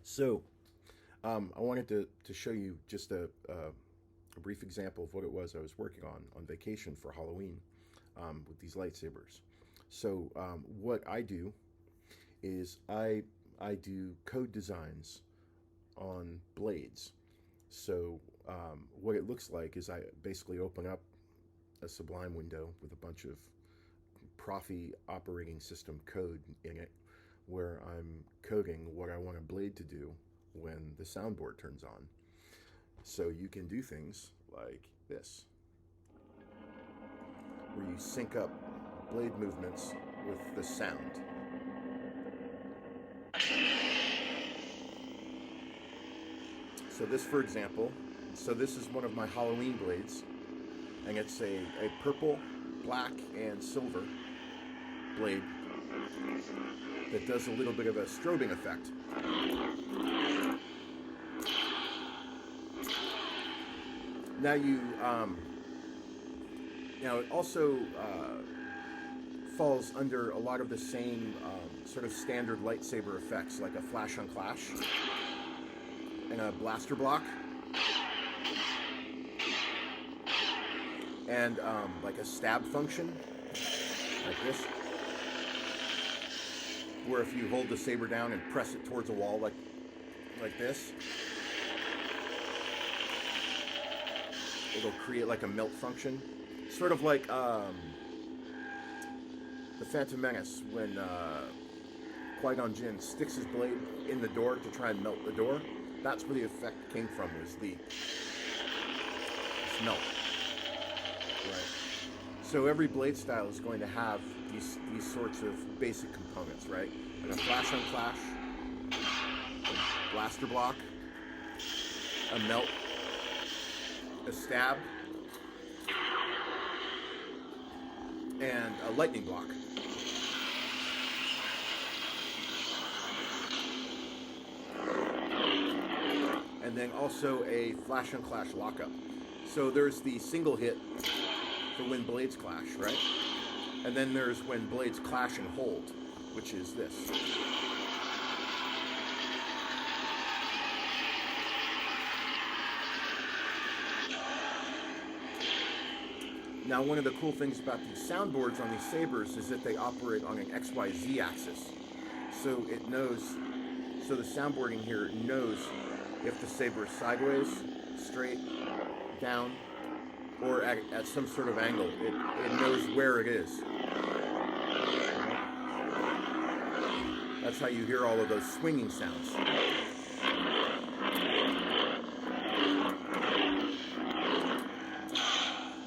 So, I wanted to show you just a brief example of what it was I was working on vacation for Halloween with these lightsabers. So, what I do is I do code designs on blades. So, what it looks like is I basically open up a Sublime window with a bunch of Proffie operating system code in it, where I'm coding what I want a blade to do when the soundboard turns on. So you can do things like this, where you sync up blade movements with the sound. So this, for example, this is one of my Halloween blades, and it's a purple, black, and silver blade that does a little bit of a strobing effect. Now it also falls under a lot of the same sort of standard lightsaber effects, like a flash on clash and a blaster block, and like a stab function, like this, where if you hold the saber down and press it towards a wall like this, it'll create like a melt function, sort of like the Phantom Menace when Qui-Gon Jinn sticks his blade in the door to try and melt the door. That's where the effect came from, was the melt. Right. So every blade style is going to have these sorts of basic components, right? And a flash on clash, a blaster block, a melt, a stab, and a lightning block. And then also a flash and clash lockup. So there's the single hit for when blades clash, right? And then there's when blades clash and hold, which is this. Now, one of the cool things about these soundboards on these sabers is that they operate on an XYZ axis. So it knows, so the soundboarding here knows if the saber is sideways, straight, down, or at some sort of angle. It knows where it is. That's how you hear all of those swinging sounds.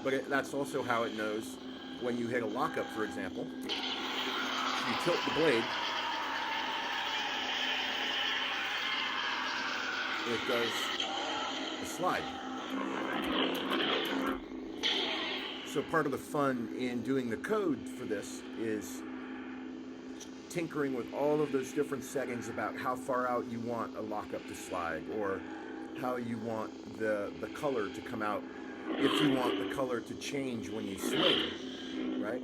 But that's also how it knows when you hit a lockup, for example. You tilt the blade, it does a slide. So part of the fun in doing the code for this is tinkering with all of those different settings about how far out you want a lockup to slide, or how you want the color to come out, if you want the color to change when you swing, right?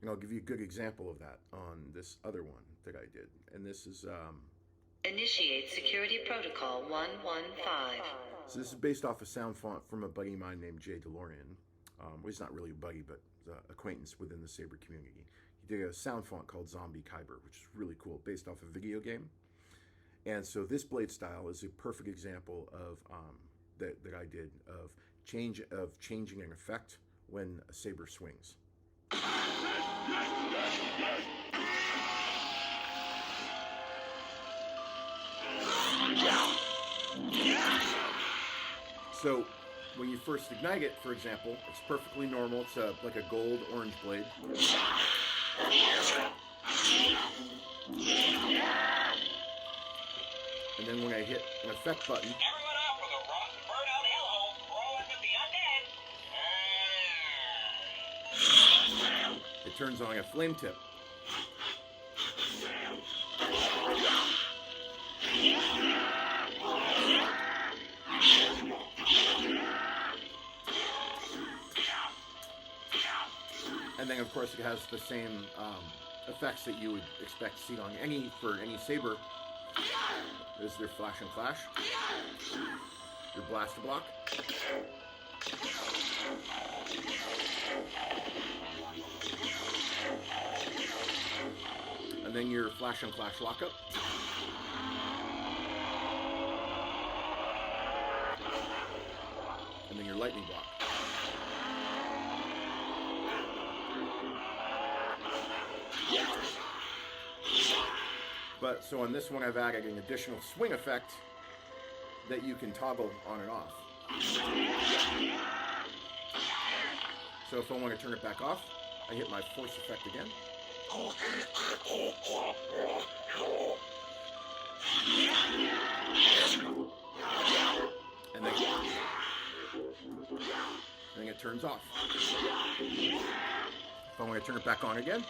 And I'll give you a good example of that on this other one that I did. And this is... Initiate Security Protocol 115. So this is based off a sound font from a buddy of mine named Jay DeLorean. Well, he's not really a buddy, but an acquaintance within the Saber community. He did a sound font called Zombie Kyber, which is really cool, based off a video game. And so this blade style is a perfect example of that I did of changing an effect when a saber swings. So when you first ignite it, for example, it's perfectly normal. It's like a gold-orange blade. And then when I hit an effect button, it turns on a flame tip. And then, of course, it has the same effects that you would expect to see on any saber This is their flash and clash. Your blaster block. And then your flash and clash lockup. And then your lightning block. But so on this one I've added an additional swing effect that you can toggle on and off. So if I want to turn it back off, I hit my force effect again. And then it turns off. If I want to turn it back on again,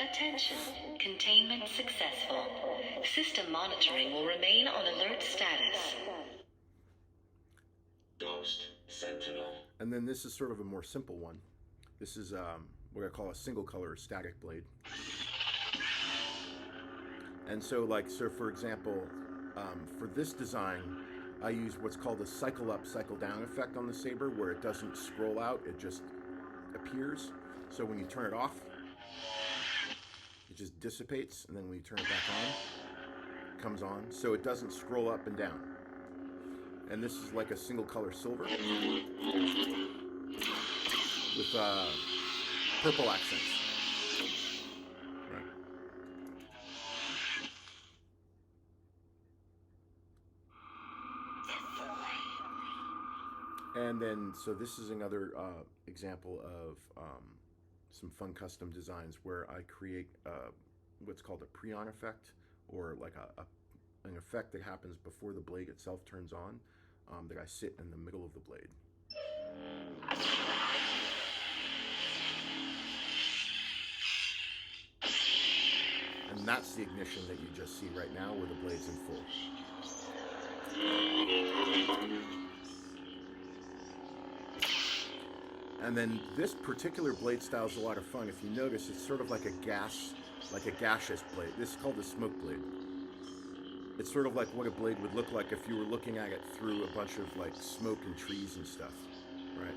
Attention. Containment successful. System monitoring will remain on alert status. Ghost Sentinel. and then this is sort of a more simple one. This is what I call a single color static blade. And so for example, for this design, I use what's called a cycle up, cycle down effect on the saber, where it doesn't scroll out, it just appears. So when you turn it off, it just dissipates, and then when you turn it back on, it comes on. So it doesn't scroll up and down. And this is like a single color silver with purple accents. Right. And then, so this is another example of some fun custom designs where I create what's called a pre-on effect, or like an effect that happens before the blade itself turns on, that I sit in the middle of the blade. And that's the ignition that you just see right now where the blade's in full. And then this particular blade style is a lot of fun. If you notice, it's sort of like a gaseous blade. This is called a smoke blade. It's sort of like what a blade would look like if you were looking at it through a bunch of like smoke and trees and stuff, right?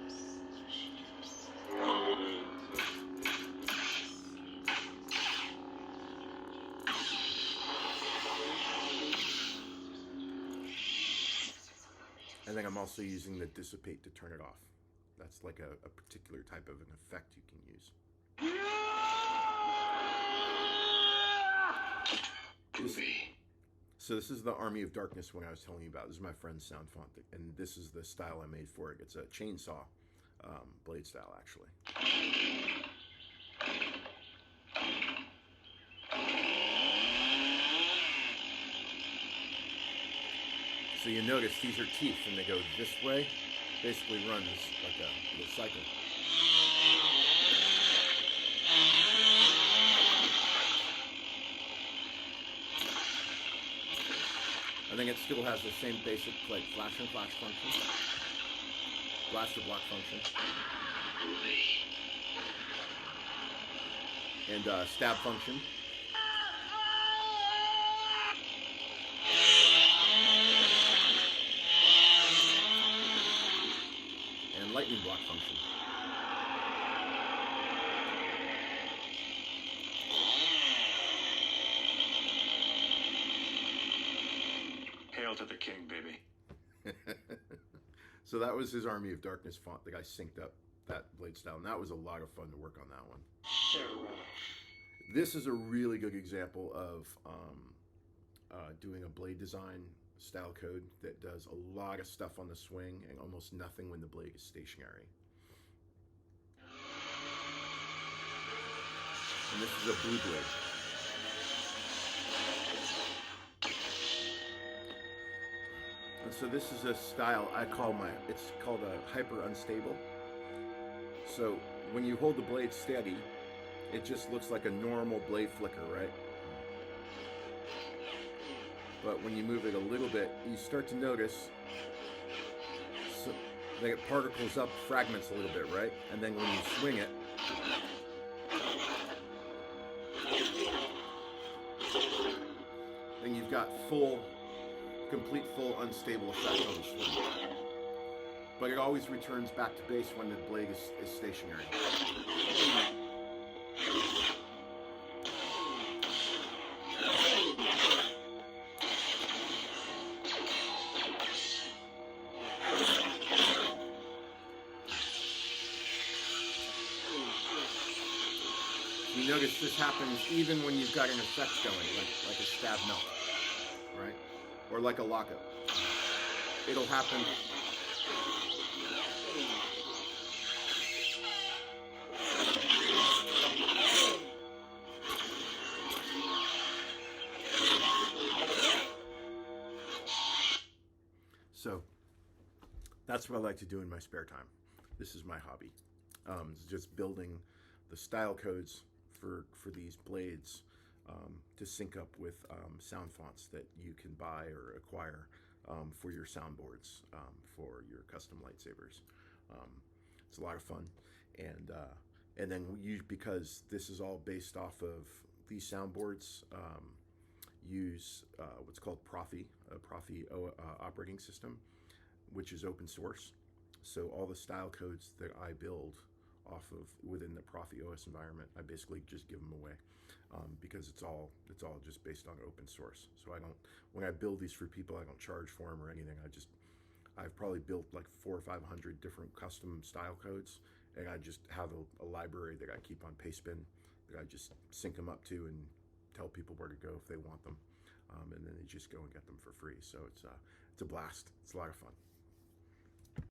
And then I'm also using the dissipate to turn it off. That's like a particular type of an effect you can use. So this is the Army of Darkness one I was telling you about. This is my friend's sound font, and this is the style I made for it. It's a chainsaw blade style, actually. So you notice these are teeth, and they go this way. Basically runs like a little cycle. I think it still has the same basic like flash and flash function, blaster block function, and stab function. And lightning block function. Hail to the king, baby. So that was his Army of Darkness font. The guy synced up that blade style, and that was a lot of fun to work on that one. This is a really good example of doing a blade design style code that does a lot of stuff on the swing and almost nothing when the blade is stationary. And this is a blue blade. And so this is a style it's called a hyper unstable. So when you hold the blade steady, it just looks like a normal blade flicker, right? but when you move it a little bit, you start to notice they get particles up, fragments a little bit, right? And then when you swing it, then you've got complete full unstable effect on the swing. But it always returns back to base when the blade is stationary. You notice this happens even when you've got an effect going, like a stab melt, right? Or like a lockup. It'll happen. So that's what I like to do in my spare time. This is my hobby. It's just building the style codes for these blades to sync up with sound fonts that you can buy or acquire for your soundboards, for your custom lightsabers. It's a lot of fun, and then because this is all based off of these soundboards, use what's called ProffieOS operating system, which is open source. So all the style codes that I build off of within the ProffieOS environment, I basically just give them away because it's all just based on open source. So when I build these for people, I don't charge for them or anything. I've probably built like 400 or 500 different custom style codes, and I just have a library that I keep on Pastebin that I just sync them up to and tell people where to go if they want them, and then they just go and get them for free. So it's a blast. It's a lot of fun.